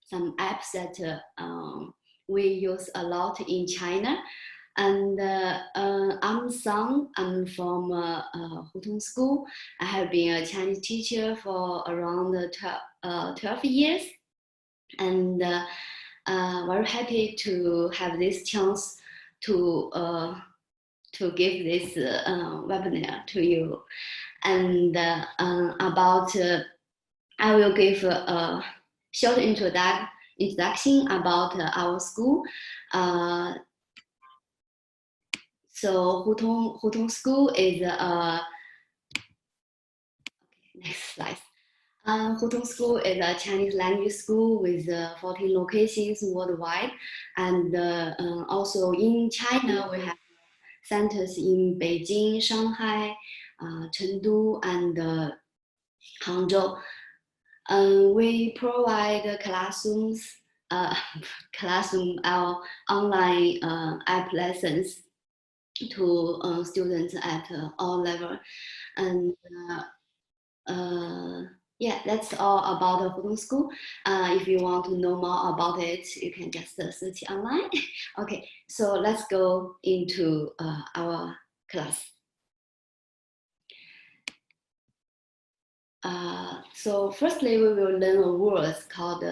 some apps that we use a lot in China. And I'm Sang. I'm from Hutong School. I have been a Chinese teacher for around 12 years, and very happy to have this chance to give this webinar to you. And I will give a short introduction about our school. So Hutong School is next slide. Hutong School is a Chinese language school with 14 locations worldwide, and also in China we have centers in Beijing, Shanghai, Chengdu, and Hangzhou. We provide classrooms, our online app lessons to students at all levels. And yeah, that's all about the Hutong School. If you want to know more about it, you can just search online. Okay, so let's go into our class. So firstly, we will learn a word called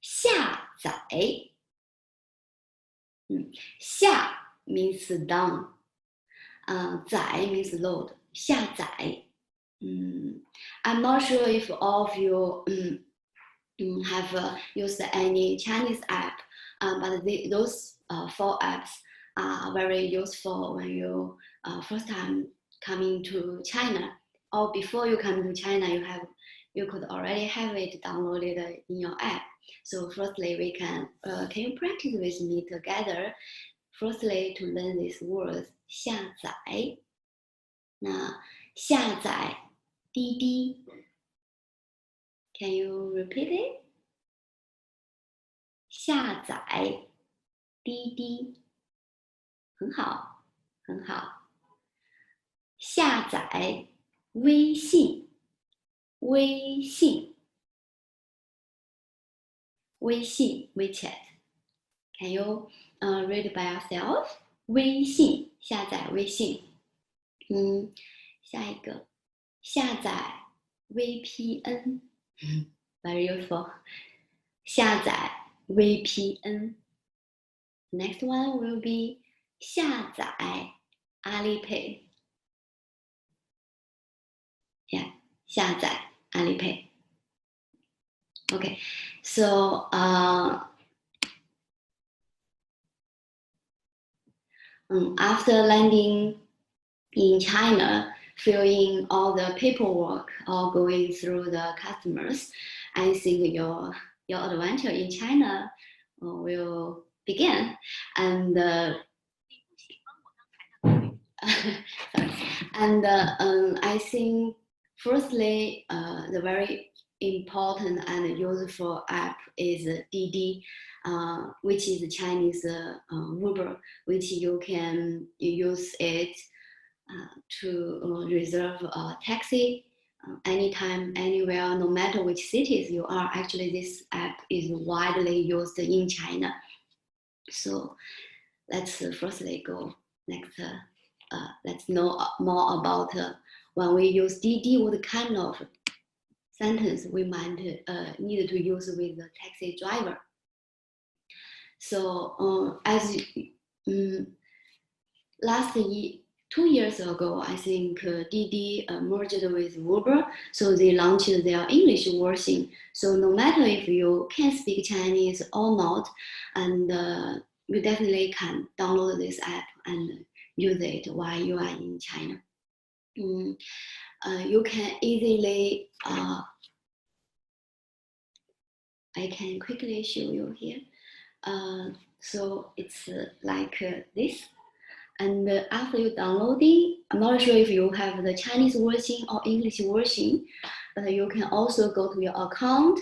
下载. 下 means down, 载 means load. 下载. I'm not sure if all of you have used any Chinese app, but those 4 apps are very useful when you first time coming to China, or before you come to China, you could already have it downloaded in your app. So firstly, we can you practice with me together? Firstly, to learn this word 下载. 那下载滴滴 Can you repeat it? 下载滴滴，很好，很好。下载微信，微信，微信 Wechat. Can you read by yourself? 微信，下载微信。下一个，下载 VPN. Very useful. 下载 VPN. Next one will be 下载 Alipay. Yeah, 下载 Alipay. Okay, so after landing in China, filling all the paperwork or going through the customers, I think your adventure in China will begin. And I think firstly, the very important and useful app is Didi, which is Chinese Uber, which you can use it to reserve a taxi anytime, anywhere, no matter which cities you are. Actually, this app is widely used in China. So let's firstly go next. Let's know more about when we use Didi, what kind of sentence we might need to use with the taxi driver. So as last year, 2 years ago, I think Didi merged with Uber, so they launched their English version. So no matter if you can speak Chinese or not, and you definitely can download this app and use it while you are in China. You can easily, I can quickly show you here. So it's like this. And after you downloading, I'm not sure if you have the Chinese version or English version, but you can also go to your account,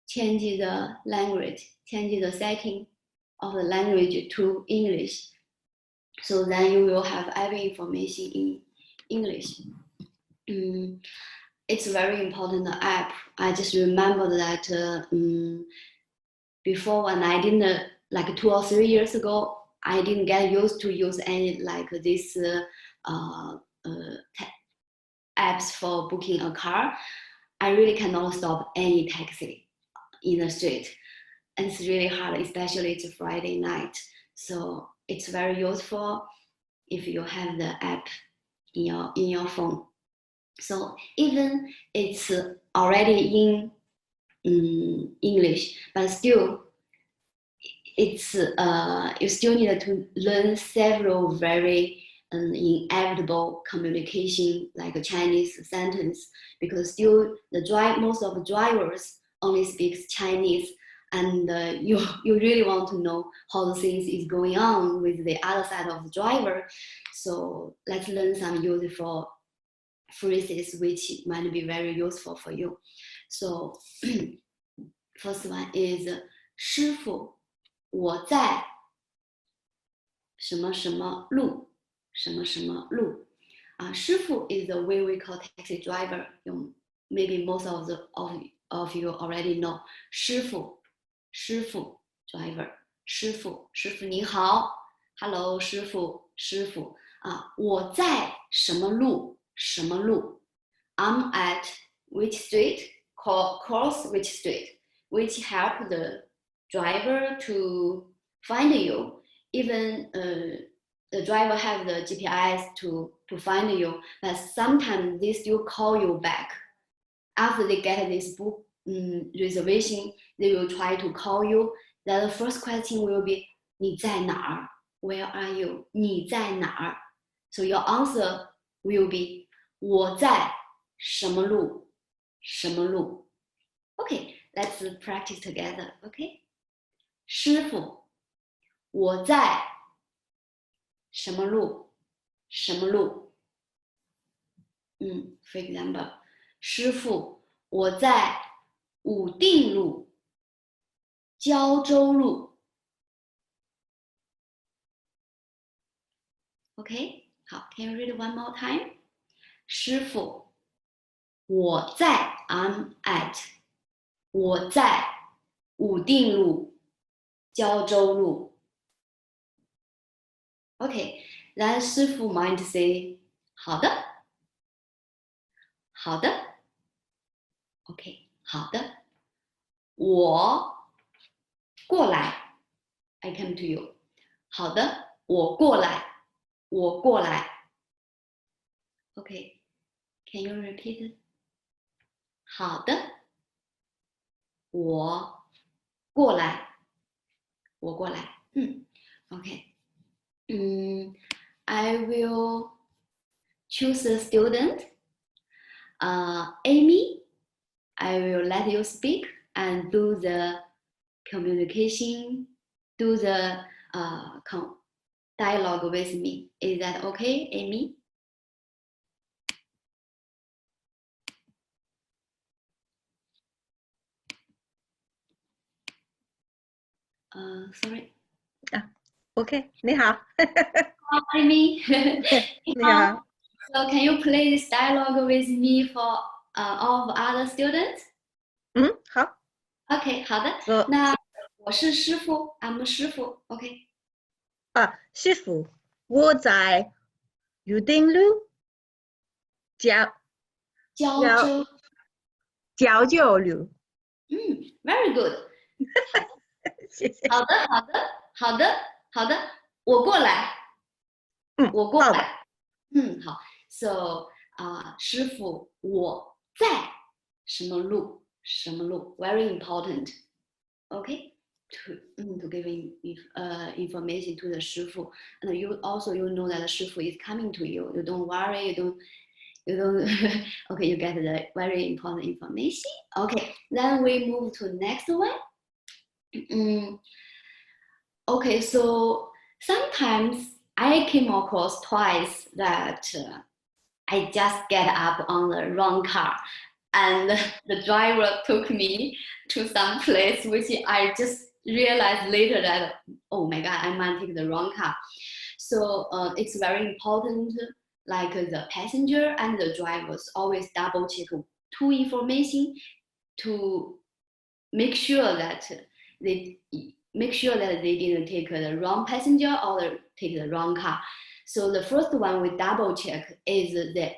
change the language, change the setting of the language to English. So then you will have every information in English. it's a very important app. I just remember that before, when I didn't, like 2 or 3 years ago, I didn't get used to use any like this apps for booking a car. I really cannot stop any taxi in the street. And it's really hard, especially it's a Friday night. So it's very useful if you have the app in your phone. So even it's already in English, but still it's you still need to learn several very inevitable communication like a Chinese sentence, because still most of the drivers only speaks Chinese, and you really want to know how the things is going on with the other side of the driver. So let's learn some useful phrases which might be very useful for you. So first one is 师傅，我在什么什么路，什么什么路。师傅 is the way we call taxi driver. Maybe most of you already know 师傅driver. 师傅你好 ，Hello 师傅我在什么路什么路。I'm at which street? Cross which street? Which help the driver to find you. Even the driver have the GPS to find you, but sometimes they still call you back. After they get this book reservation, they will try to call you. Then the first question will be 你在哪儿? Where are you? 你在哪儿? So your answer will be 我在什么路什么路。Okay, let's practice together. Okay, 师傅，我在什么路什么路。For example, 师傅，我在武定路胶州路。Okay, 好 ，Can you read one more time? 师傅，我在 I'm at 我在武定路胶州路。Okay, then 师傅 might say 好的好的 OK 好的我过来 I come to you 好的我过来我过来 OK Can you repeat it? 好的我过来我过来OK I will choose a student. Amy, I will let you speak and do the communication, do the dialogue with me. Is that okay, Amy? Sorry. OK, 你好。Hi, Amy. 你好。So can you play this dialogue with me for all of other students? 好。OK, 好的。So, 那我是师傅 ，I'm 师傅 ，OK。师傅，我在武定路胶州路。Very good 谢谢。好的，我过来。我过来。好。So 师傅，我在什么路？什么路 ？Very important. OK. To give information to the 师傅 and you know that the 师傅 is coming to you. You don't worry. You don't. Okay, you get the very important information. Okay, then we move to next one. Okay, so sometimes I came across twice that I just get up on the wrong car and the driver took me to some place which I just realized later that, oh my God, I might take the wrong car. So it's very important, like the passenger and the drivers always double check two information to make sure that they didn't take the wrong passenger or take the wrong car. So the first one we double check is the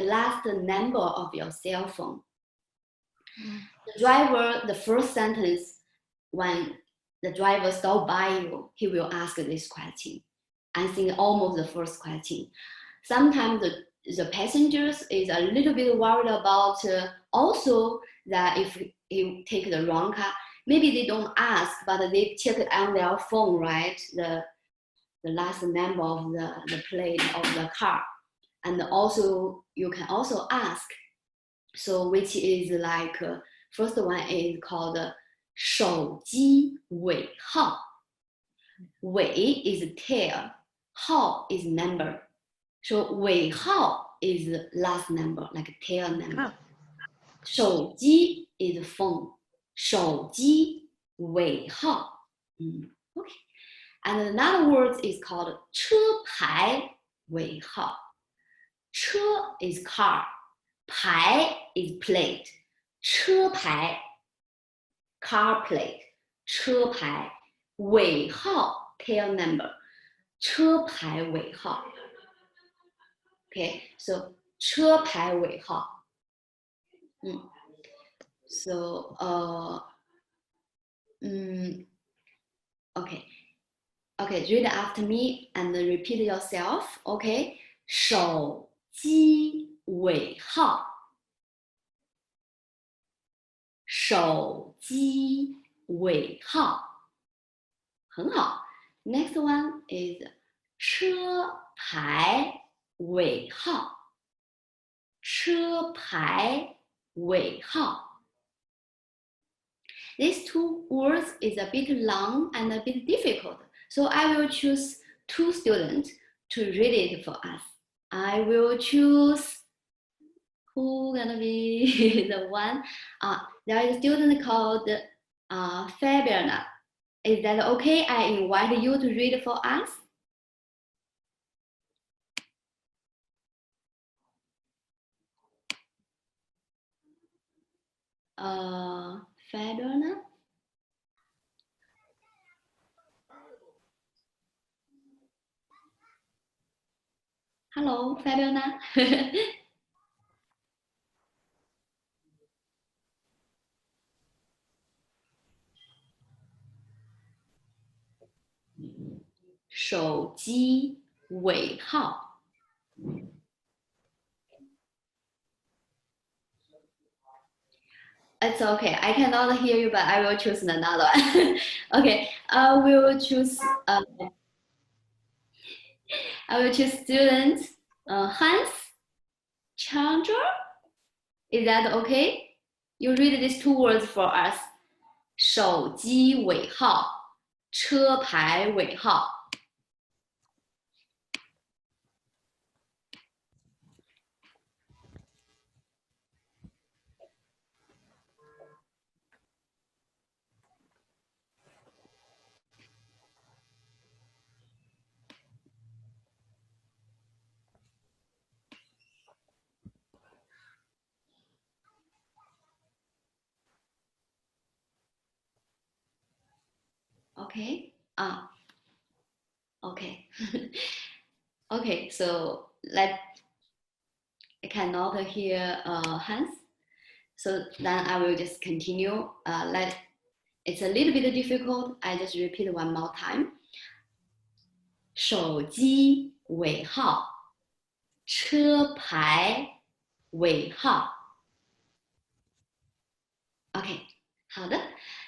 last number of your cell phone. The driver, the first sentence, when the driver stops by you, he will ask this question. I think almost the first question. Sometimes the passengers is a little bit worried about also that if he take the wrong car, maybe they don't ask, but they check it on their phone, right? The last number of the plate of the car. And also, you can also ask, so which is like, first one is called 手机尾号. 尾 is tail, 号 is number. So 尾号 is last number, like tail number. 手机 is phone. 手机尾号. Okay. And another word is called 车牌尾号. 车 is car. 牌 is plate. 车牌 car plate. 车牌尾号 tail number. 车牌尾号. Okay, so 车牌尾号. So okay, read after me and repeat yourself. Okay, 手机尾号，手机尾号，很好。Next one is 车牌尾号，车牌尾号。These two words is a bit long and a bit difficult, so I will choose two students to read it for us. I will choose who gonna be the one. There is a student called Fabiana. Is that okay? I invite you to read for us. Fabiana. Hello, Fabiana.手机尾号。It's okay. I cannot hear you, but I will choose another one. Okay, I will choose student Hans Chandra. Is that okay? You read these two words for us. 手机尾号，车牌尾号。Okay. Okay. Okay. So I cannot hear Hans. So then I will just continue. It's a little bit difficult. I just repeat one more time. 手机尾号，车牌尾号。Okay. 好的。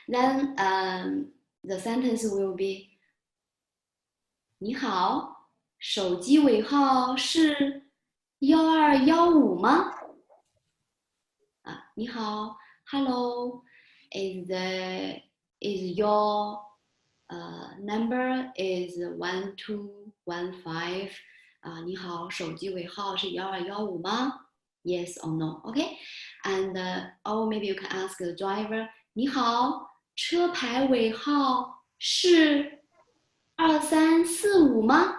Then the sentence will be 你好，手机尾号是1215吗？你好 ，Hello, is your number is 1215？你好，手机尾号是1215吗？Yes or no? Okay, and or maybe you can ask the driver. 你好，车牌尾号是2345吗？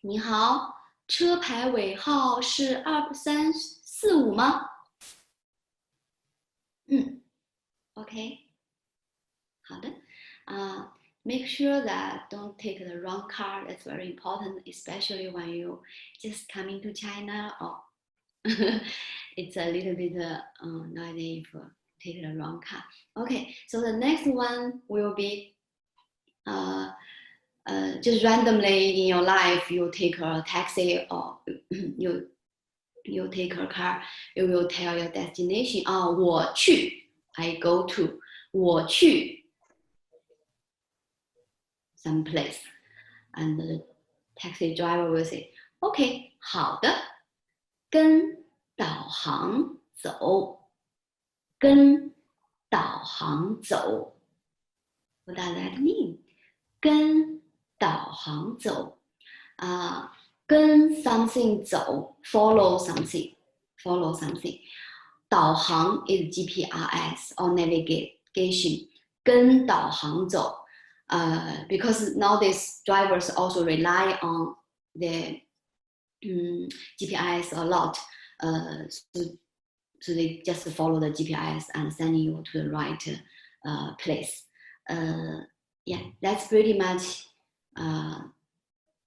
你好，车牌尾号是2345吗？OK， 好的。Make sure that don't take the wrong car. That's very important, especially when you just coming to China or it's a little bit noisy if take the wrong car. Okay, so the next one will be just randomly in your life you take a taxi or you take a car, you will tell your destination. 我去 I go to 我去 some place, and the taxi driver will say, OK, 好的，跟导航走，跟导航走。What does that mean? 跟导航走跟 something 走 follow something 导航 is GPRS or navigation 跟导航走because nowadays drivers also rely on the GPS a lot so they just follow the GPS and send you to the right place. Yeah, that's pretty much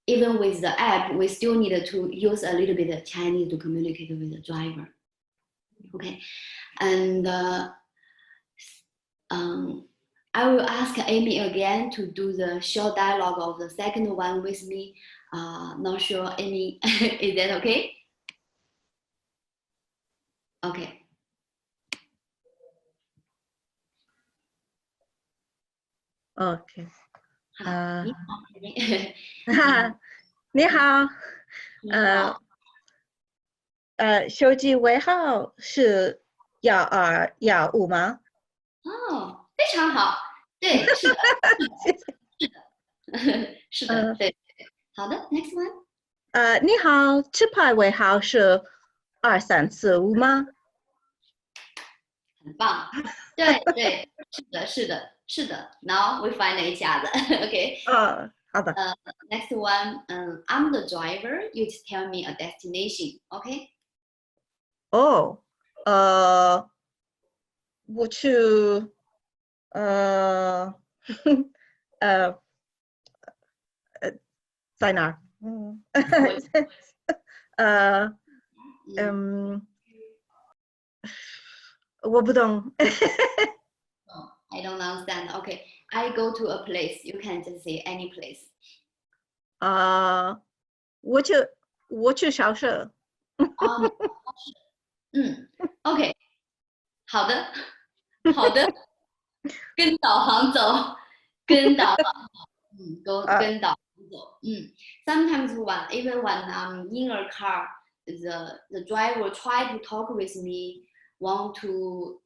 even with the app, we still need to use a little bit of Chinese to communicate with the driver. Okay, and I will ask Amy again to do the short dialogue of the second one with me. Not sure, Amy, is that okay? Okay. OK， 你好，手机尾号是1215吗？非常好，对，是的，是的，对，好的 ，next one。你好，车牌尾号是2345吗？很棒，对对，是的。Now we find each other. Okay. 好的。Next one, I'm the driver. You just tell me a destination. Okay. 我去在哪儿？我不懂。I don't understand. Okay, I go to a place. You can just say any place. 我去超市。OK， 好的，跟导航走，跟导航走。Sometimes even when I'm in a car, the driver try to talk with me, want to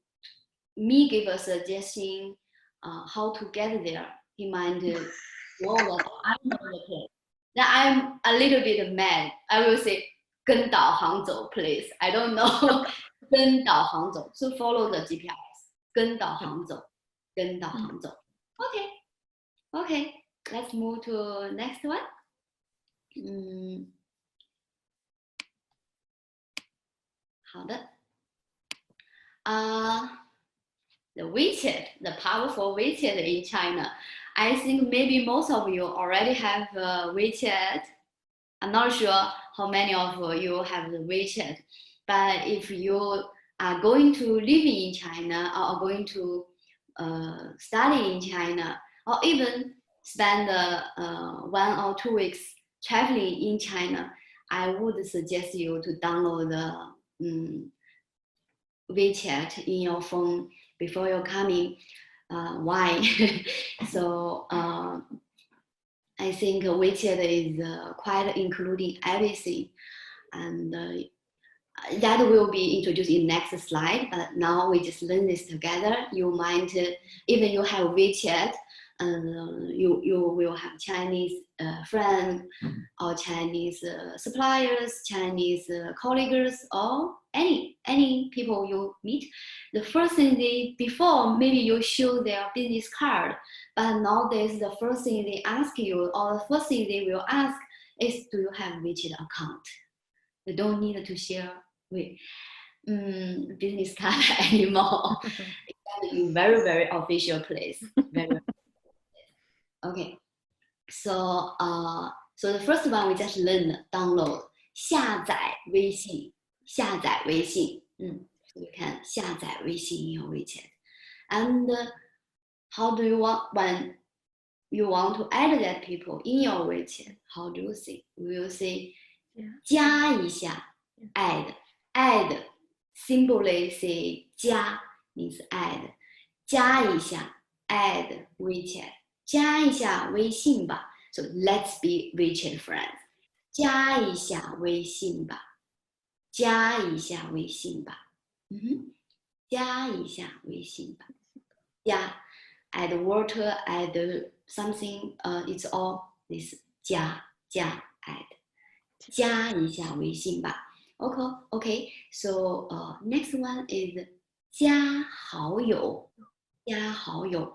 me give a suggestion how to get there. He might know that I know the place. Then I'm a little bit mad. I will say 跟导航走 please. I don't know. 跟导航走 so follow the GPS. 跟导航走 Okay, let's move to next one. The Wechat, the powerful Wechat in China. I think maybe most of you already have Wechat. I'm not sure how many of you have the Wechat, but if you are going to live in China or going to study in China, or even spend 1 or 2 weeks traveling in China, I would suggest you to download the Wechat in your phone before you're coming. Why? So I think Wechat is quite including everything, and that will be introduced in next slide. But now we just learn this together. You might even you have Wechat, you will have Chinese friends or Chinese suppliers, Chinese colleagues, or any people you meet. The first thing before maybe you show their business card, but nowadays the first thing they ask you or the first thing they will ask is do you have WeChat account? You don't need to share with business card anymore. It's in very, very official place. Very okay. So so the first one we just learned download 下载微信，下载微信。So you can 下载微信 in your WeChat. And how do you want when you want to add that people in your WeChat? How do you say? We will say 加一下 add simply say 加 means add 加一下 add WeChat 加一下微信吧 so let's be WeChat friends 加一下微信吧加一下微信吧加一下微信吧加 add water add something it's all this 加 add 加一下微信吧 Okay, so next one is 加好友，加好友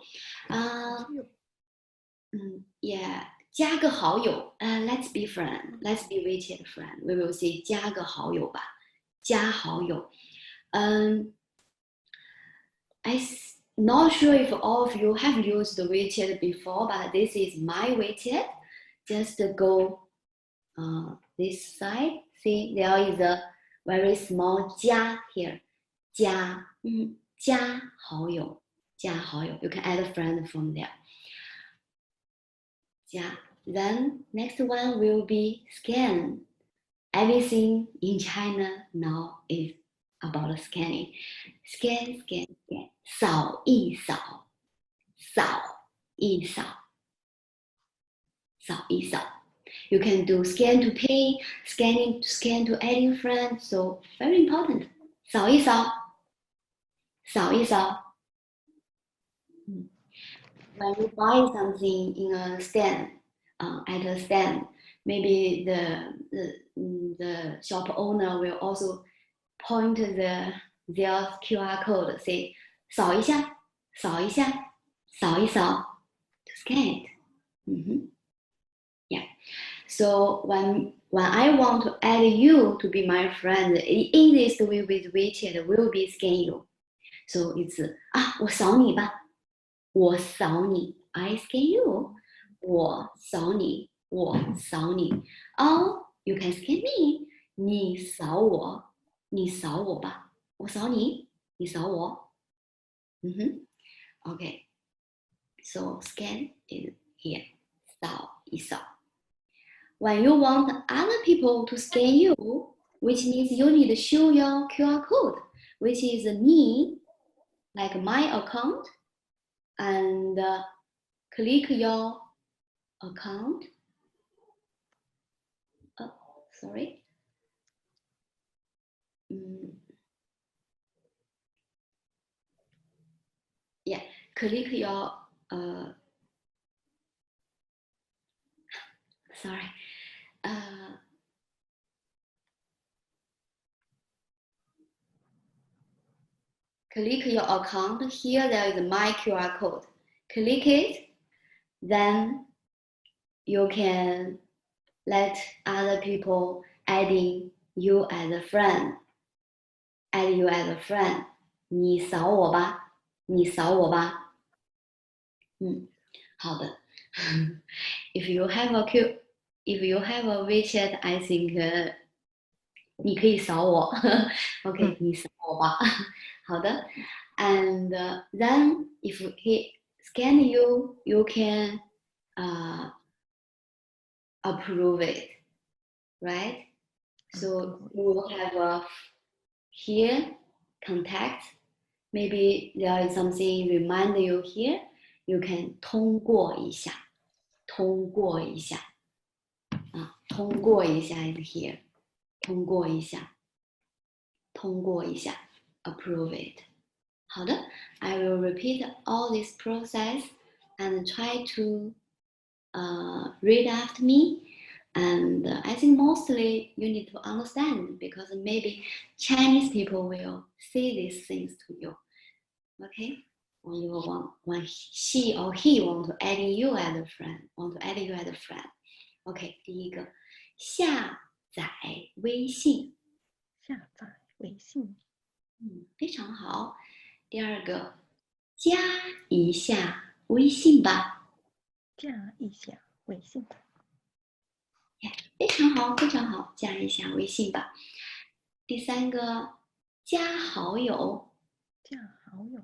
，yeah， 加个好友，let's be friend, let's be WeChat friend. We will say 加个好友吧，加好友。I'm not sure if all of you have used WeChat before, but this is my WeChat. Just go this side. See, there is a very small 加 here. 加，加好友，加好友。You can add a friend from there. 加。Then next one will be scan. Everything in China now is about scanning. Scan, scan, scan. 扫一扫，扫一扫，扫一扫。You can do scan to pay, scan to adding friends. So very important. 扫一扫，扫一扫。When you buy something in a stand, at a stand, maybe the shop owner will also point their QR code, say 扫一下，扫一下，扫一扫 to scan it. Yeah. So when I want to add you to be my friend, the easiest way with WeChat will be scan you. So it's 我扫你吧，我扫你 I scan you. 我扫你，我扫你。Oh, you can scan me. 你扫我，你扫我吧，我扫你，你扫我。Okay. So scan is here. 扫一扫。When you want other people to scan you, which means you need to show your QR code, which is me, like my account, and click your account. Oh, sorry. Yeah, click your sorry. Click your account. Here there is my QR code. Click it, then you can let other people adding you as a friend. Add you as a friend. 你扫我吧，你扫我吧。好的。If you have a WeChat, I think 你可以扫我。OK, 你扫我吧。好的。And then if he scan you, you can approve it, right? So you will have here contact. Maybe there is something remind you here. You can 通过一下，通过一下，通过一下 is here， 通过一下，通过一下 approve it。好的 I will repeat all this process and try to read after me. And I think mostly you need to understand because maybe Chinese people will say these things to you. Okay? When she or he want to add you as a friend, Okay, 第一个下载微信。下载微信。非常好。第二个，加一下微信吧。加一下微信。非常好，非常好，加一下微信吧。第三个，加好友。加好友。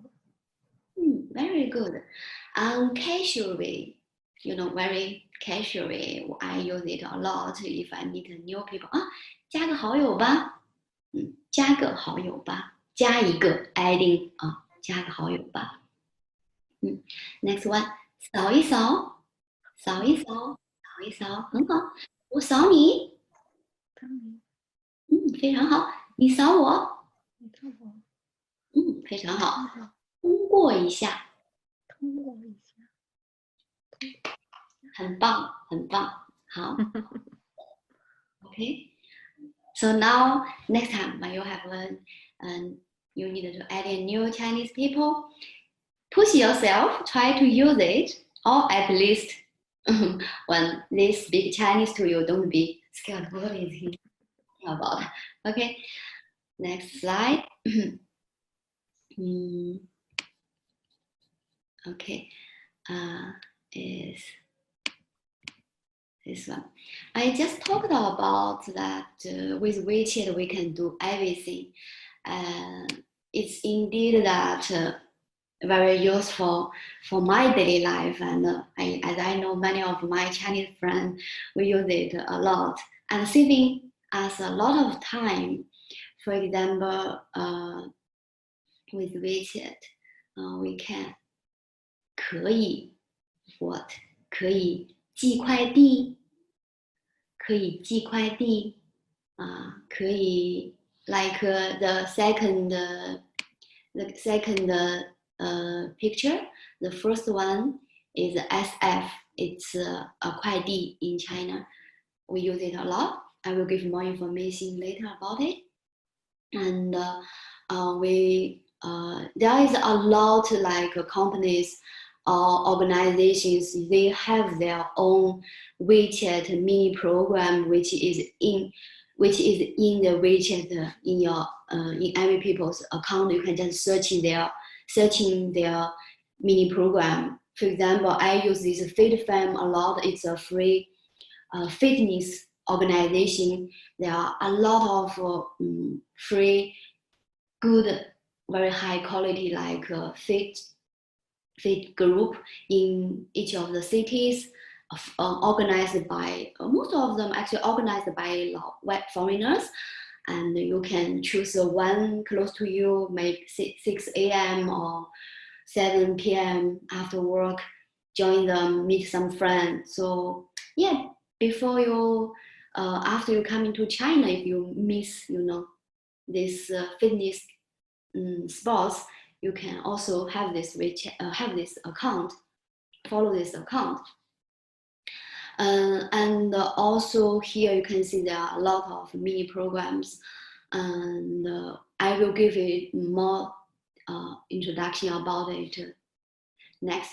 Very good. Casually, very casually. I use it a lot if I meet new people. 加个好友吧。加个好友吧。加一个 adding 加个好友吧。Next one，扫一扫，扫一扫，扫一扫，很好。我扫你，非常好。你扫我，你扫我。非常好。通过一下，通过一下。很棒，很棒。好，OK. So now next time when you have you need to add in new Chinese people, push yourself, try to use it, or at least when they speak Chinese to you, don't be scared. What is he about? Okay, next slide. Okay, is this one. I just talked about that with Wechat we can do everything. It's indeed that very useful for my daily life, and as I know many of my Chinese friends, we use it a lot and saving us a lot of time. For example, with Wechat, we can 可以 what 可以寄快递，可以寄快递可以 like the second picture. The first one is SF. It's a 快递 in China. We use it a lot. I will give more information later about it. And there is a lot like companies or organizations. They have their own WeChat mini program, which is in the WeChat in your in every people's account. You can just searching their mini program. For example, I use this FitFam a lot. It's a free fitness organization. There are a lot of free, good, very high quality like fit group in each of the cities, organized by most of them actually organized by foreigners. And you can choose one close to you, maybe 6 a.m. or 7 p.m. after work. Join them, meet some friends. So yeah, before you, after you come into China, if you miss, this fitness sports, you can also have this account, follow this account. And also here you can see there are a lot of mini programs, and I will give it more introduction about it next.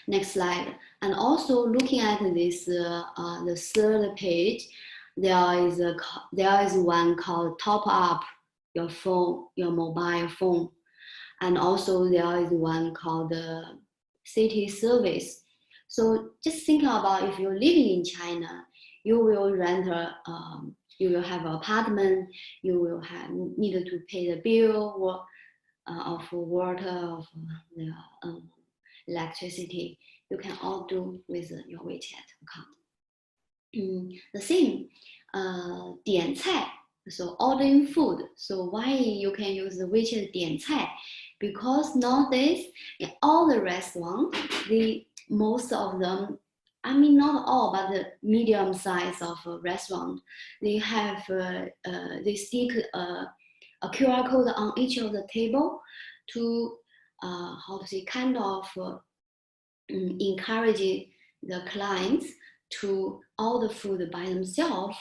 Next slide. And also looking at this, the third page, there is one called Top Up Your Phone, your mobile phone, and also there is one called the City Service. So just think about if you're living in China, you will rent you will have an apartment, you will need to pay the bill of water, of the electricity. You can all do with your WeChat account. The same, 点菜, so ordering food. So why you can use the WeChat 点菜? Because nowadays in all the restaurants, most of them, I mean not all, but the medium size of a restaurant, they have they stick a QR code on each of the table to kind of encourage the clients to order food by themselves,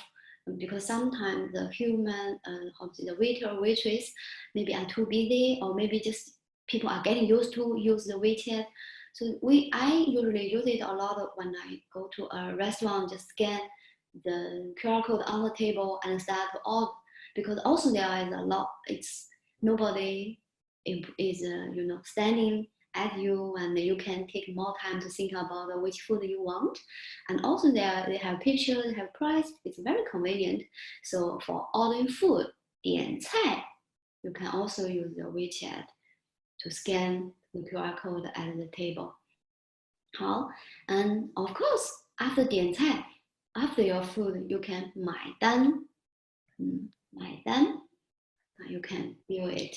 because sometimes the human, the waiter or waitress maybe are too busy, or maybe just people are getting used to use the WeChat. So I usually use it a lot when I go to a restaurant, just scan the QR code on the table and start to order, because also there is a lot. It's nobody is standing at you, and you can take more time to think about which food you want. And also they have pictures, they have price. It's very convenient. So for ordering food, 点菜, you can also use the WeChat to scan the QR code at the table. 好, and of course, after 点菜, after your food, you can 买单. 买单, you can view it.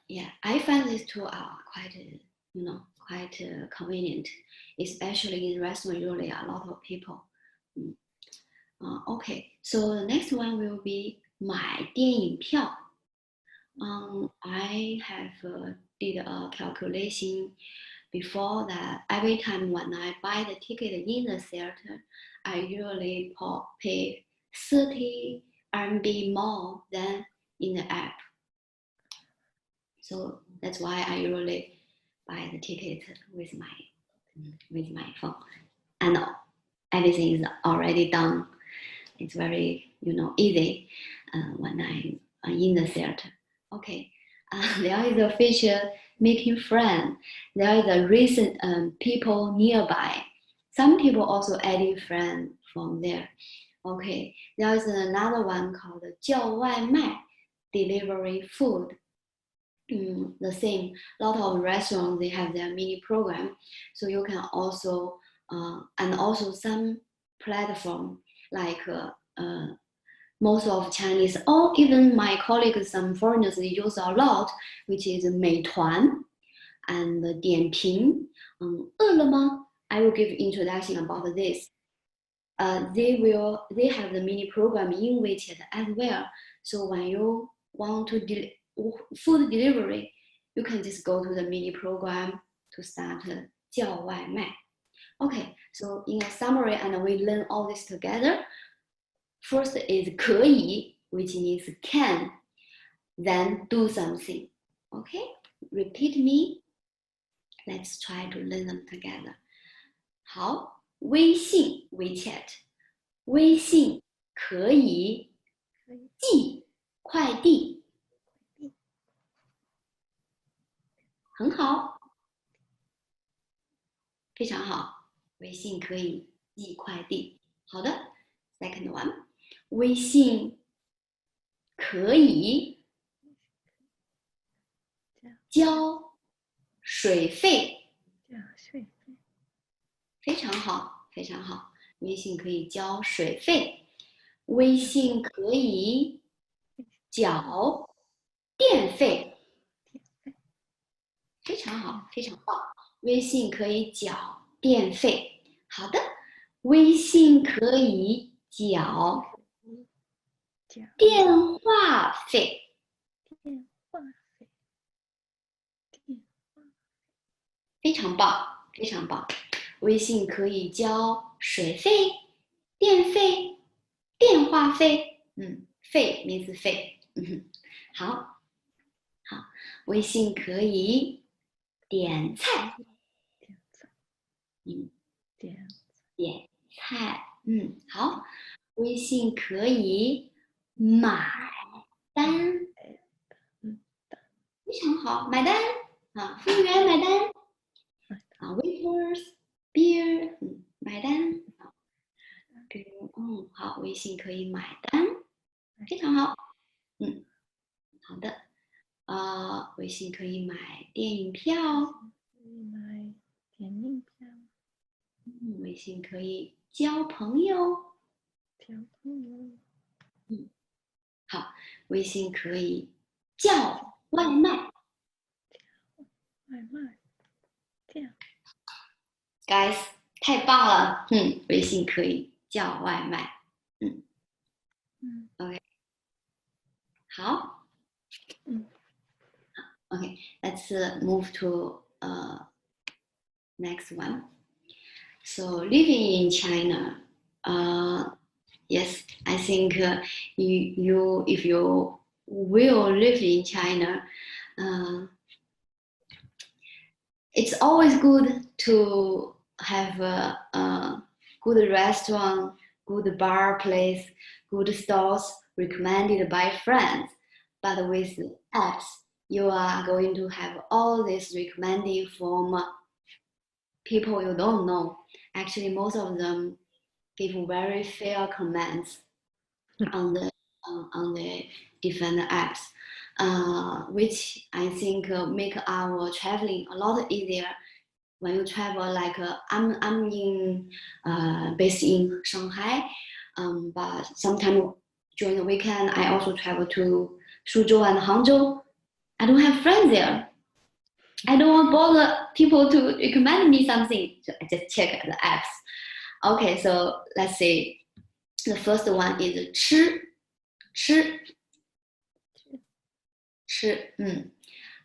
Yeah, I find these two are quite convenient, especially in restaurant. Usually, a lot of people. Okay, so the next one will be 买电影票. I have did a calculation before that. Every time when I buy the ticket in the theater, I usually pay 30 RMB more than in the app. So that's why I usually buy the ticket with my phone, and everything is already done. It's very easy when I'm in the theater. Okay, there is a feature making friends. There is a recent people nearby. Some people also adding friends from there. Okay, there is another one called 叫外卖, delivery food. The same, a lot of restaurants, they have their mini program, so you can also and also some platform like most of Chinese, or even my colleagues, some foreigners, they use a lot, which is 美团 and 点评. 饿了么, I will give introduction about this. They have the mini program in WeChat as well. So when you want to food delivery, you can just go to the mini program to start 叫外卖. Okay, so in a summary, and we learn all this together. First is 可以, which means can, then do something. Okay, repeat me. Let's try to learn them together. 好, 微信 WeChat, 微信可以寄快递. 很好，非常好，微信可以寄快递。好的 ，Second one， 微信可以交水费。非常好，非常好，微信可以交水费，微信可以缴电费。非常好，非常棒。微信可以缴电费。好的，微信可以缴电话费。非常棒，非常棒。微信可以交水费、电费、电话费。费 means 费。好，好，微信可以点菜。点菜。好，微信可以买单。非常好，买单啊，服务员买单。waiters beer 买单。比如好，微信可以买单。非常好。好的。微信可以买电影票。微信可以交朋友。好，微信可以叫外卖。Guys， 太棒了。微信可以叫外卖。OK， 好。Okay, let's move to next one. So living in China, yes, I think you if you will live in China, it's always good to have good restaurant, good bar place, good stores recommended by friends. But with apps, you are going to have all this recommending from people you don't know. Actually, most of them give very fair comments on the different apps, which I think make our traveling a lot easier. When you travel, like I'm based in Shanghai, but sometimes during the weekend I also travel to Suzhou and Hangzhou. I don't have friends there. I don't want bother people to recommend me something. So I just check the apps. Okay, so let's say the first one is 吃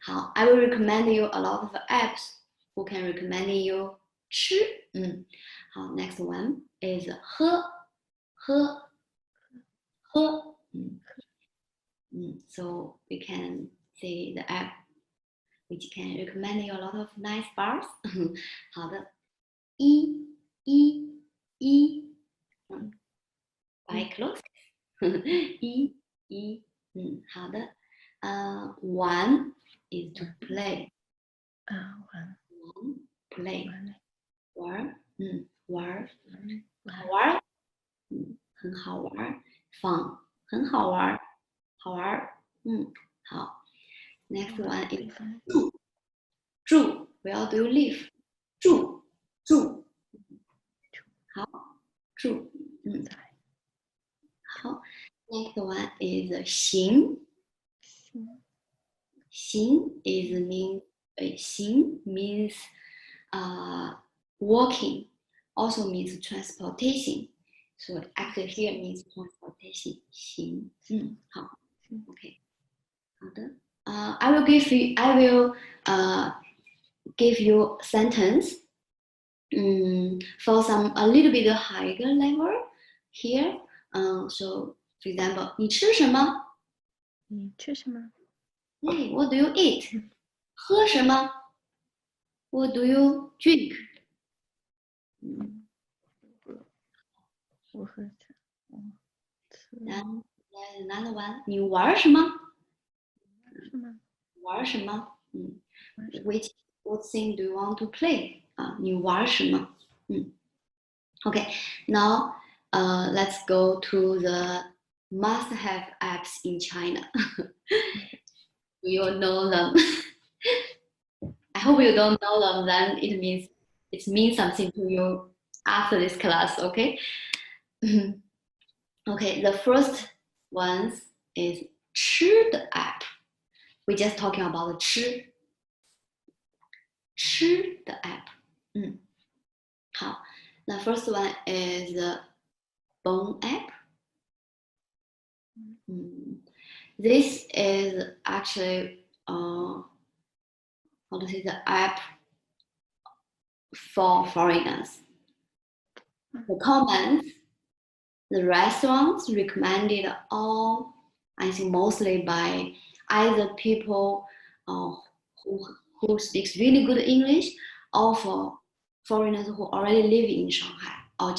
好, I will recommend you a lot of apps who can recommend you 吃好, next one is 喝 so we can see the app which can recommend you a lot of nice bars. 好的 buy clothes. 好的 one is to play. play 玩好玩很好玩 fun 很好玩好玩好 next one is 住 where do you live 住好住好 next one is 行 is mean 行 means walking, also means transportation. So actually here means transportation. 行好 okay 好的 I will give you sentence for some a little bit higher level here. So for example, 你吃什么？ Hey, what do you eat? 喝什么？ What do you drink? Then there's another one. 你玩什么？玩什么？What thing do you want to play? 你玩什么？Okay, now let's go to the must-have apps in China. You know them. I hope you don't know them. Then it means something to you after this class. Okay. Okay. The first one is 吃的 app. We're just talking about the 吃的 app. 好. The first one is the Bone app. This is actually how to say the app for foreigners. The comments, the restaurants recommended all, I think mostly by either people who speaks really good English or for foreigners who already live in Shanghai or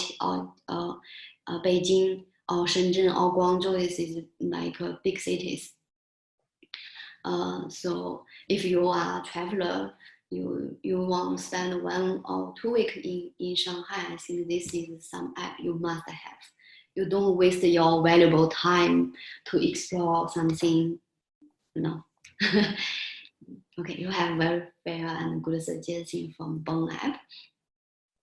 Beijing or Shenzhen or Guangzhou. This is like big cities. So if you are a traveler, you want to spend 1 or 2 weeks in Shanghai, I think this is some app you must have. You don't waste your valuable time to explore something, you know. Okay, you have very fair and good suggestion from Bone app.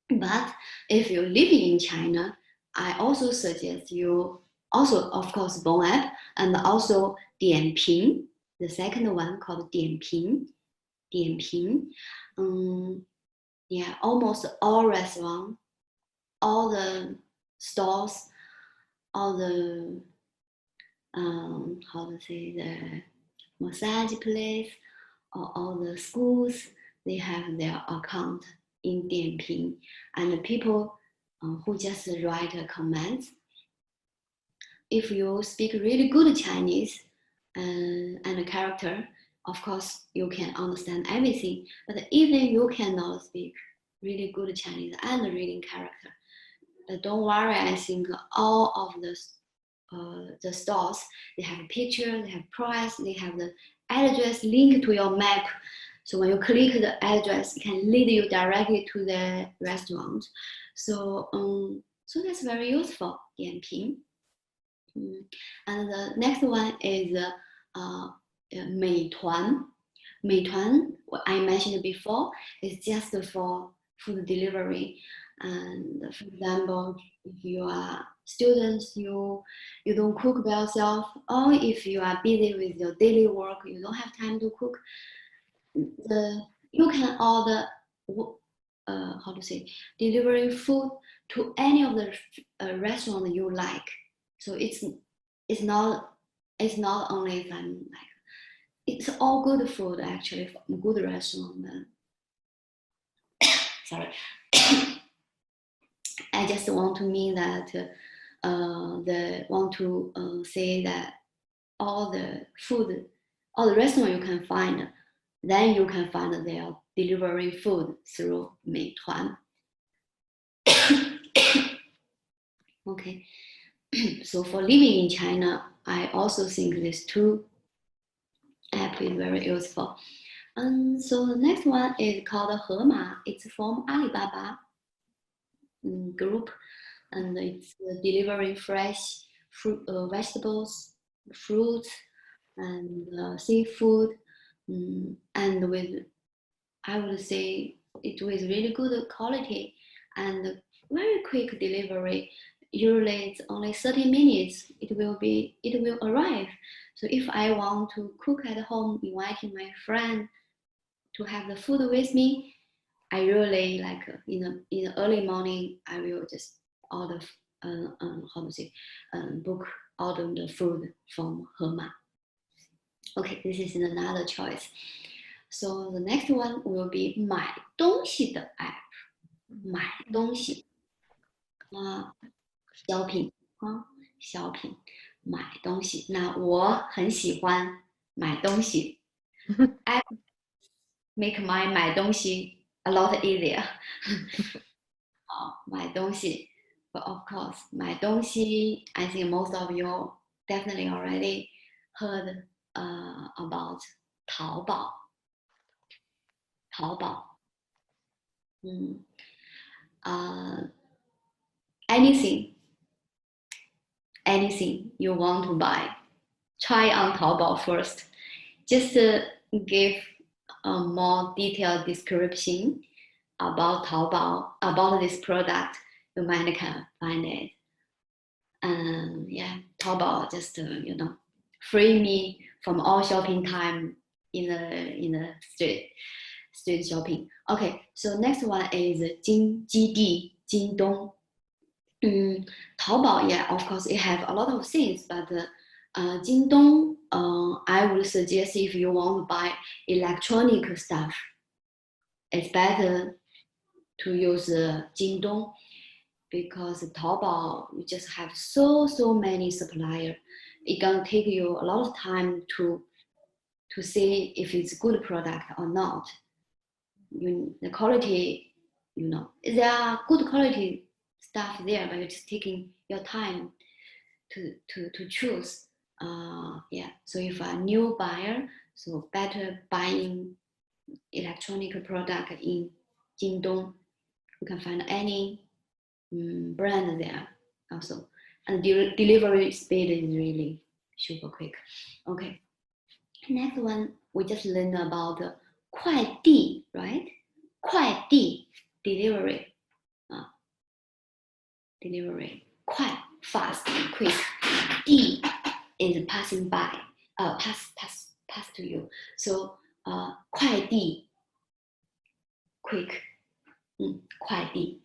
But if you live in China, I also suggest you also, of course, Bone app and also Dianping. The second one called Dianping. Yeah, almost all restaurants, all the stores, all the how to say, the massage place, or all the schools, they have their account in Dianping, and the people who just write comments. If you speak really good Chinese and a character, of course you can understand everything. But even you cannot speak really good Chinese and reading character, But don't worry, I think all of the stores, they have a picture, they have price, they have the address linked to your map. So when you click the address, it can lead you directly to the restaurant. So so that's very useful, 点评. And the next one is 美团. 美团, what I mentioned before, is just for food delivery. And for example, if you are students, you don't cook by yourself, or if you are busy with your daily work, you don't have time to cook, you can order how to say, delivering food to any of the restaurant you like. So it's not only if I'm like, it's all good food actually from good restaurant. Sorry. I just want to mean that say that all the food, all the restaurant you can find, then you can find they are delivering food through 美团. Okay, so for living in China, I also think this two app is very useful. And so the next one is called Hema. It's from Alibaba group, and it's delivering fresh fruit, vegetables, fruits, and seafood, and with, I would say, it with really good quality and very quick delivery. Usually it's only 30 minutes. It will arrive. So if I want to cook at home, inviting my friend to have the food with me, I really like in the early morning, I will just order book order the food from Hema. Okay, this is another choice. So the next one will be 买东西的 app. 买东西小品小品买东西。那我很喜欢买东西。App make my 买东西 a lot easier. 买东西 but of course 买东西 I think most of you definitely already heard about 淘宝 anything you want to buy, try on Taobao first. Just give a more detailed description about Taobao, about this product. You might can find it. And yeah, Taobao just free me from all shopping time in the street shopping. Okay, so next one is Jingdong. Taobao, yeah, of course, it have a lot of things, but Jingdong, I would suggest if you want to buy electronic stuff, it's better to use Jingdong, because Taobao, you just have so many suppliers. It's gonna take you a lot of time to see if it's a good product or not. The quality, there are good quality stuff there, but you're just taking your time to choose. Yeah, so if a new buyer, so better buying electronic product in Jingdong. You can find any brand there also, and delivery speed is really super quick. Okay, next one we just learned about 快递, right? 快递 delivery, delivery 快 fast quick. 递 is passing by, pass to you. So 快递 quick, 快递.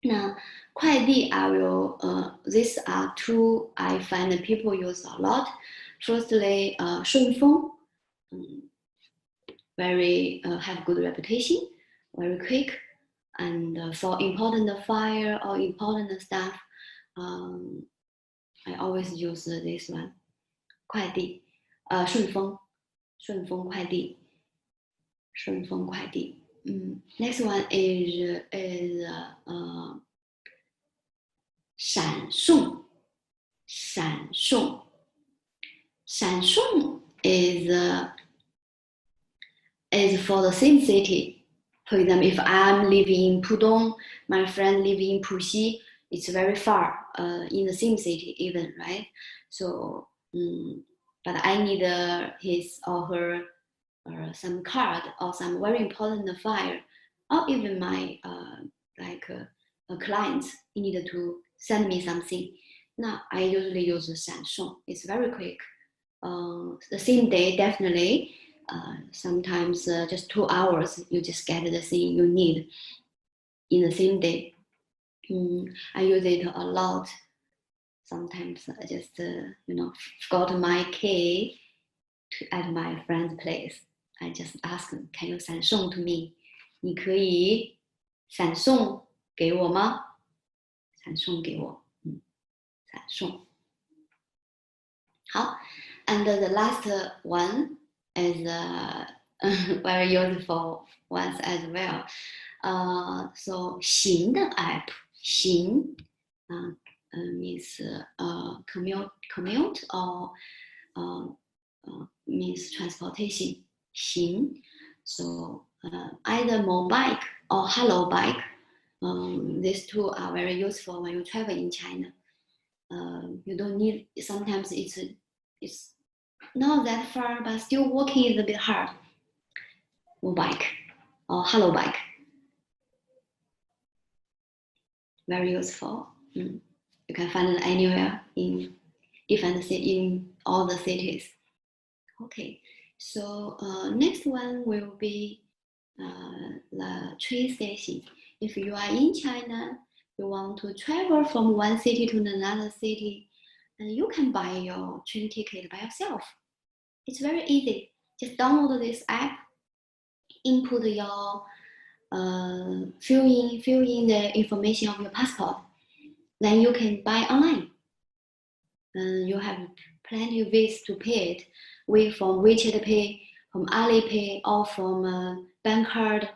Now, 快递 I will these are two I find that people use a lot. Firstly, 顺丰, very have good reputation, very quick, and for important file or important stuff, I always use this one. 快递, 顺丰快递. Next one is 闪送。闪送。闪送 is for the same city. For example, if I'm living in Pudong, my friend living in Puxi, it's very far in the same city even, right? So, but I need his or her some card or some very important file, or even my clients needed to send me something. Now I usually use 闪送. It's very quick. The same day, definitely. Sometimes just 2 hours, you just get the thing you need in the same day. I use it a lot. Sometimes I just forgot my key at my friend's place. I just ask them, can you 闪送 to me? 你可以闪送给我吗？闪送给我，闪送。好。And the last one is very useful ones as well. So 行的 app, 行 means commute or means transportation. 行. So either Mobike or Hello Bike. These two are very useful when you travel in China. You don't need, sometimes it's not that far, but still walking is a bit hard. Mobike or Hello Bike. Very useful. You can find it anywhere in in all the cities. Okay, so next one will be the train station. If you are in China, you want to travel from one city to another city, and you can buy your train ticket by yourself. It's very easy. Just download this app, input your fill in the information of your passport. Then you can buy online. You have plenty of ways to pay it. From Wechat Pay, from Alipay, or from bank card.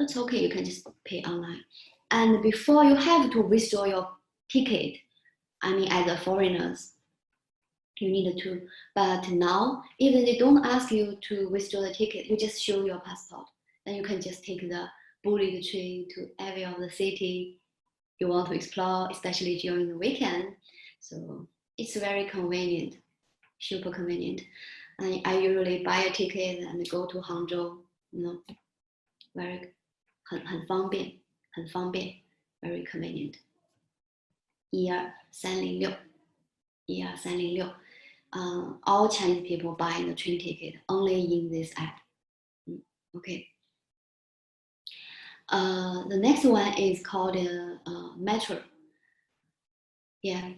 It's okay. You can just pay online. And before you have to withdraw your ticket, I mean, as a foreigners, you need to. But now, even they don't ask you to withdraw the ticket, you just show your passport. Then you can just take the bullet train to every of the city you want to explore, especially during the weekend. So it's very convenient, super convenient. I usually buy a ticket and go to Hangzhou. Very 很方便，很方便 very convenient. 12306 12306. All Chinese people buy the train ticket only in this app. Okay. The next one is called Metro. Yeah.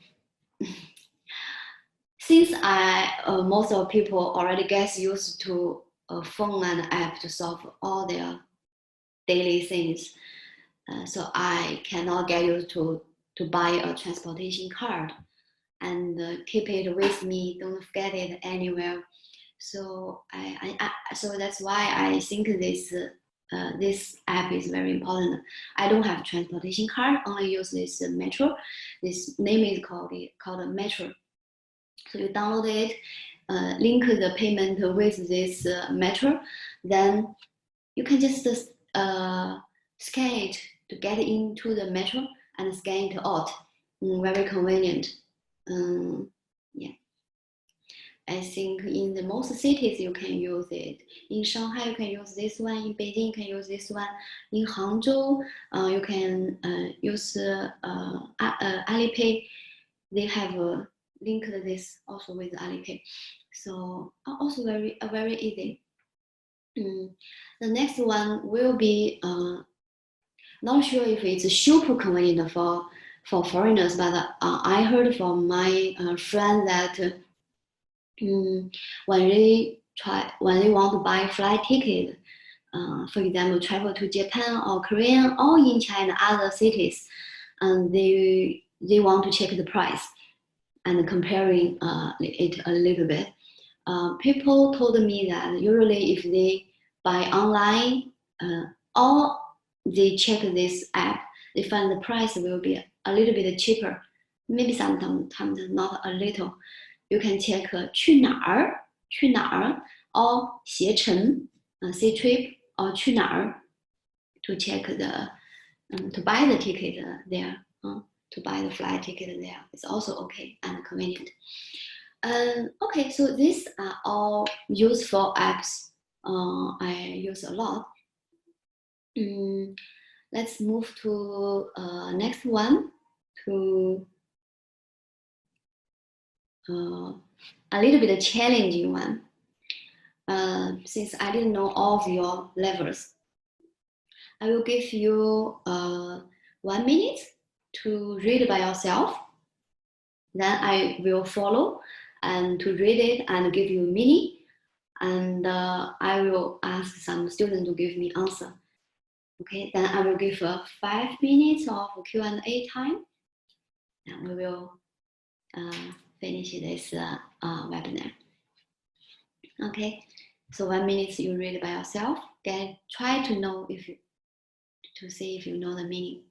Since most of people already get used to a phone and app to solve all their daily things, so I cannot get used to buy a transportation card and keep it with me. Don't forget it anywhere. So so that's why I think this app is very important. I don't have a transportation card, only use this Metro. This name is called Metro. So you download it, link the payment with this Metro, then you can just scan it to get into the Metro and scan it out. Very convenient. Yeah. I think in the most cities you can use it. In Shanghai, you can use this one. In Beijing, you can use this one. In Hangzhou, you can use Alipay. They have linked this also with Alipay. So also very easy. The next one will be not sure if it's super convenient for foreigners, but I heard from my friend that when they want to buy a flight ticket, for example, travel to Japan or Korea or in China, other cities, and they want to check the price and comparing it a little bit. People told me that usually if they buy online or they check this app, they find the price will be a little bit cheaper. Maybe sometimes not a little. You can check 去哪儿 or 携程 say trip or 去哪儿 to check the to buy the ticket there. To buy the flight ticket there is also okay and convenient. Okay, so these are all useful apps I use a lot. Let's move to next one, to a little bit challenging one. Since I didn't know all of your levels, I will give you 1 minute to read by yourself. Then I will follow and to read it and give you meaning. And I will ask some students to give me answer. Okay, then I will give 5 minutes of Q&A time. And we will finish this webinar. Okay, so 1 minute you read by yourself. Then try to know to see if you know the meaning.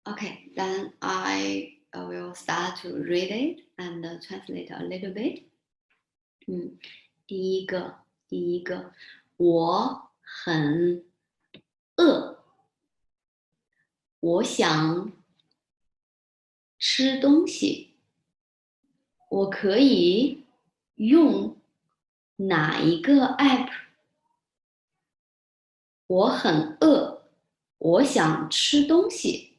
Okay, then I will start to read it and translate a little bit. 第一个，我很饿，我想吃东西，我可以用哪一个 app？ 我很饿，我想吃东西，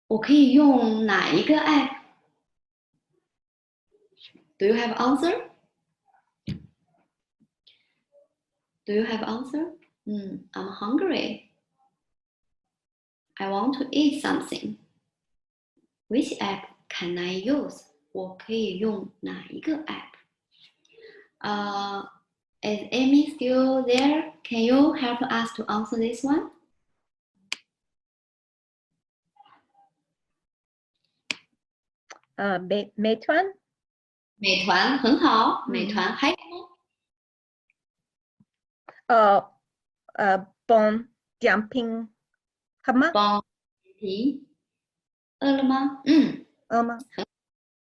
我可以用哪一个 app？ Do you have answer? Do you have answer? I'm hungry. I want to eat something. Which app can I use? 我可以用哪一个 app? Is Amy still there? Can you help us to answer this one? 美团。美团很好，美团还有吗？帮点评，好吗？帮点评，饿了吗？饿吗？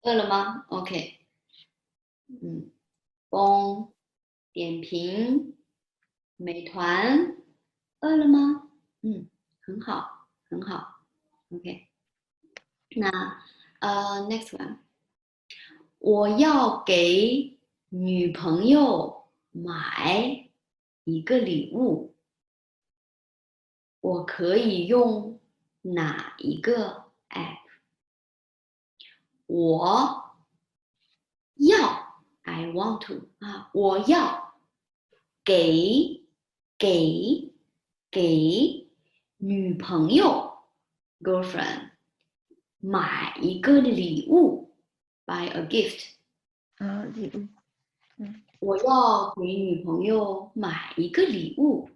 饿了吗 ？OK，帮点评，美团，饿了吗？很好，很好。OK， 那next one， 我要给女朋友买一个礼物，我可以用哪一个 app？ 我要 I want to 我要给女朋友 girlfriend 买一个礼物 buy a gift 礼物。我要给女朋友买一个礼物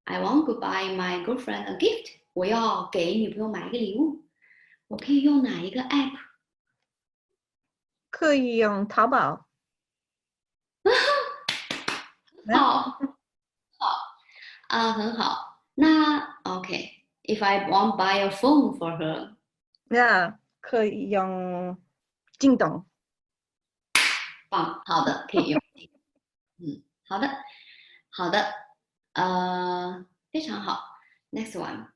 I want to buy my girlfriend a gift 我要给女朋友买一个礼物，我可以用哪一个 app？ 可以用淘宝。好很好。那 OK，if I want buy a phone for her， 可以用京东。棒，好的，可以用。好的，非常好。Next one，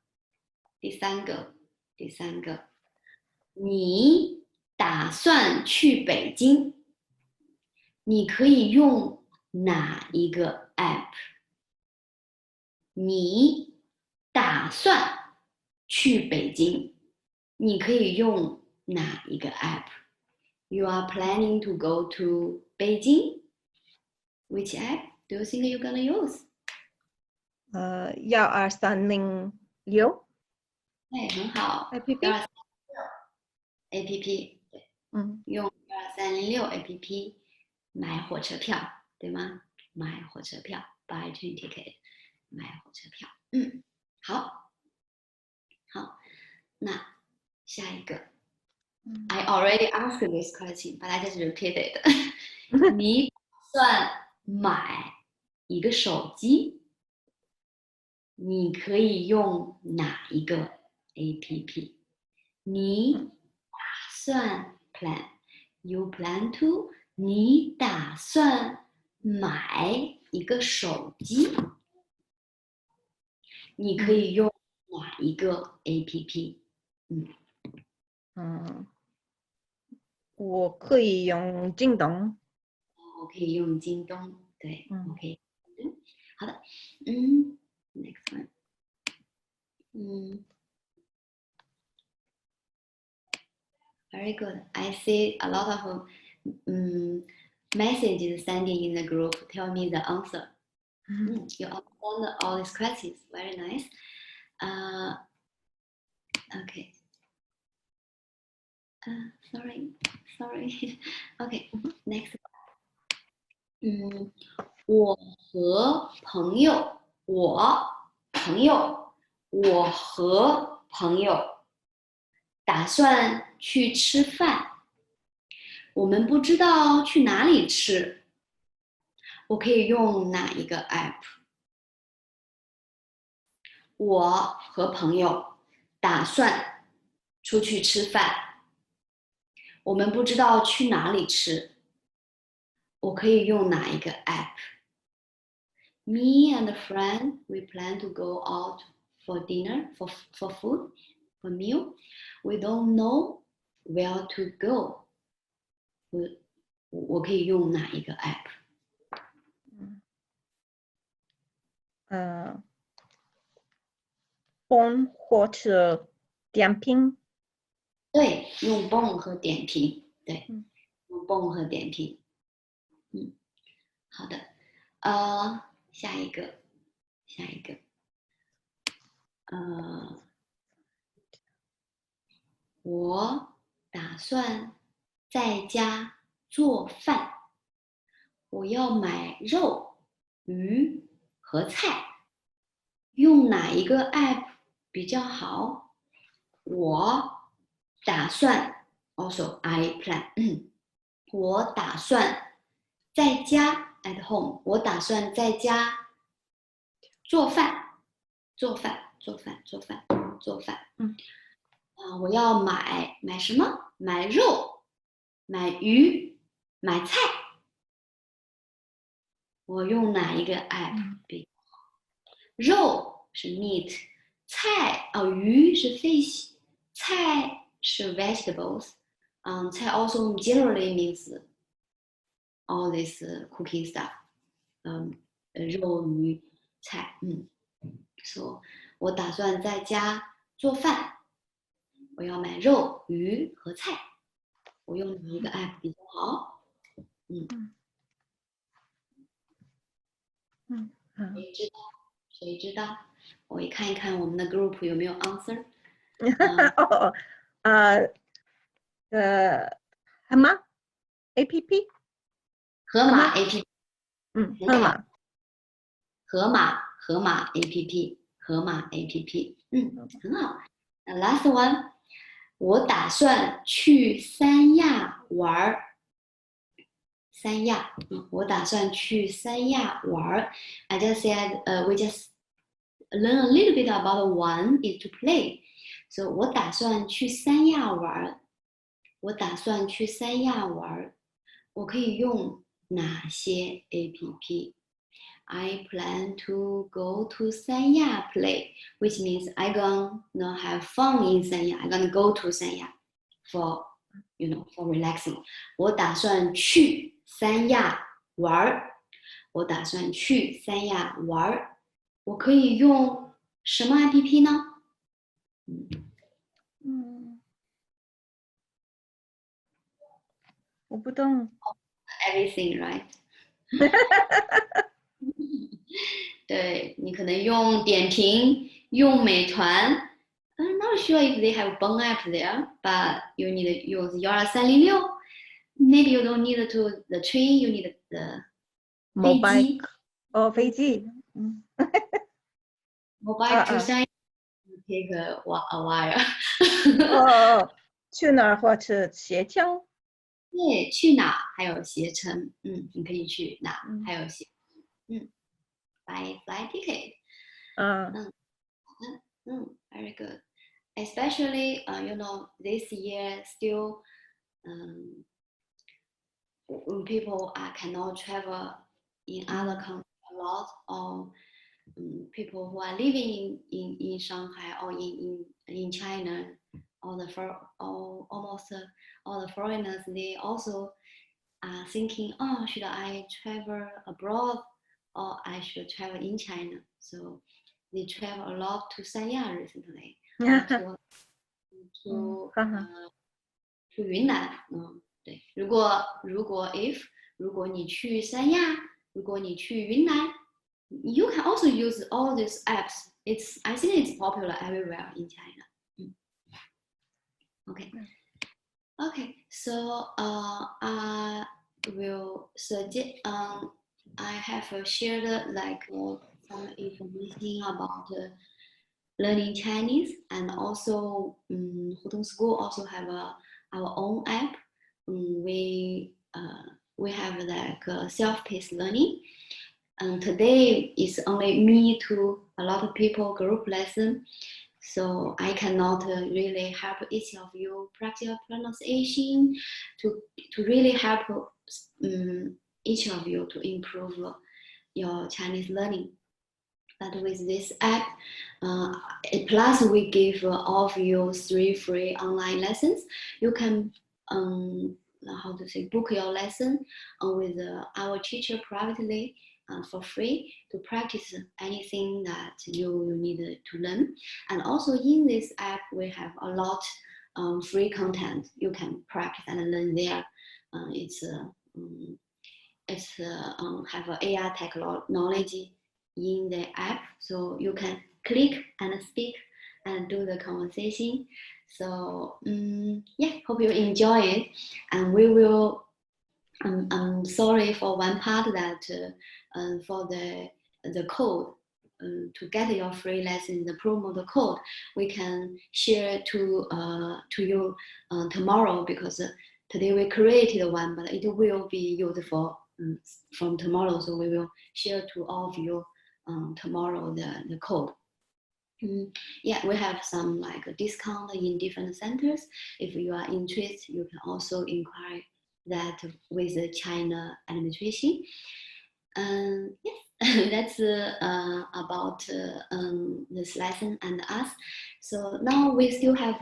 第三个，你打算去北京，你可以用哪一个 app？ 你打算去北京，你可以用哪一个 app？You are planning to go to Beijing? Which app do you think you're gonna use? 1236哎，很好。APP。APP， 对，用12306 APP 买火车票，对吗？买火车票 ，buy train ticket， 买火车票。好，那下一个。I already asked this question, but I just repeated. 你打算买一个手机，你可以用哪一个 APP？ 你打算 plan， you plan to， 你打算买一个手机，你可以用哪一个 APP？ 我可以用京东。我可以用京东，对，我可以。好的，next one，very good. I see a lot of messages sending in the group. Tell me the answer. You understand all these questions. Very nice. Okay. Sorry. Okay. Next. 我和朋友打算去吃饭，我们不知道去哪里吃，我可以用哪一个 app？ 我和朋友打算出去吃饭，我们不知道去哪里吃，我可以用哪一个 app？ Me and a friend, we plan to go out for dinner, for food, for meal. We don't know where to go. 我可以用哪一个 app？ Bon 或者点评。对，用 Bon 和点评。对，用 Bon 和点评。好的。下一个。我打算在家做饭，我要买肉、鱼和菜，用哪一个 app 比较好？我打算 also I plan 我打算在家 at home， 我打算在家做饭。我要买什么？买肉，买鱼，买菜。我用哪一个 app 比较好？肉是 meat， 鱼是 fish， 菜是 vegetables。菜 also generally means all this cooking stuff。肉、鱼、菜。So 我打算在家做饭。我要买肉、鱼和菜，我用哪一个 app 比较好？谁知道？我看一看我们的 group 有没有 answer。河马 APP。河马 APP。河马 APP。河马 APP。很好。Last one。我打算去三亚玩。我打算去三亚玩。I just said, we just learn a little bit about one is to play. So 我打算去三亚玩。我可以用哪些 APP？ I plan to go to Sanya play, which means I gonna have fun in Sanya. I'm gonna go to Sanya for for relaxing. 我打算去三亚玩儿。我打算去三亚玩儿。我可以用什么 APP 呢？我不懂。Everything, right? 对，你可能用点评，用美团。I'm not sure if they have Bong app there, but you need to use 12306. Maybe you don't need to the train, you need the 飞机。飞机。Mobile to 三亚 take a while. 去哪儿或者携程？对，去哪还有携程，你可以去哪还有携，buy flight ticket，very good. Especially, this year still, people cannot travel in other countries a lot, or people who are living in Shanghai or in China, almost all the foreigners, they also are thinking, oh, should I travel abroad or I should travel in China? So they travel a lot to Sanya recently, to 云南。对，如果你去三亚，如果你去云南 ，you can also use all these apps. I think it's popular everywhere in China. Okay. So I will suggest. I have shared some information about learning Chinese, and also Hutong School also have our own app. We have self-paced learning. And today is only me to a lot of people group lesson. So I cannot really help each of you practice your pronunciation to really help each of you to improve your Chinese learning. But with this app, plus we give all of you 3 free online lessons. You can book your lesson with our teacher privately for free to practice anything that you need to learn. And also in this app, we have a lot free content you can practice and learn there. It's have AR technology in the app, so you can click and speak and do the conversation. So hope you enjoy it, and we will. I'm sorry for one part that for the code to get your free lesson, the promo code we can share to you tomorrow, because today we created one, but it will be useful from tomorrow. So we will share to all of you tomorrow the code. We have some discount in different centers. If you are interested, you can also inquire that with the China administration. That's about this lesson and us. So now we still have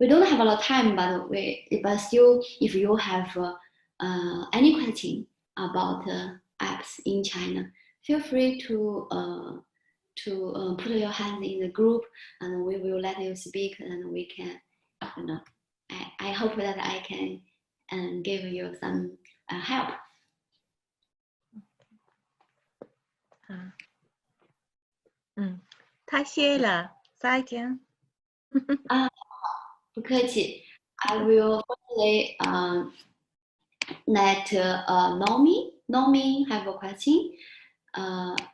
we don't have a lot of time, but still, if you have any question about apps in China, feel free to put your hand in the group, and we will let you speak, and we can, I hope that I can give you some help. 太谢了，再见。不客气。I will firstly let Nomi have a question.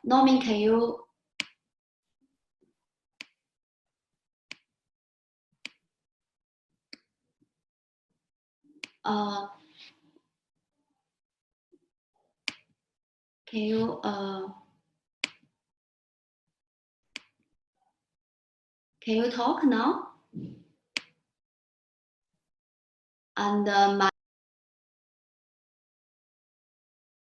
Nomi, can you can you talk now? And my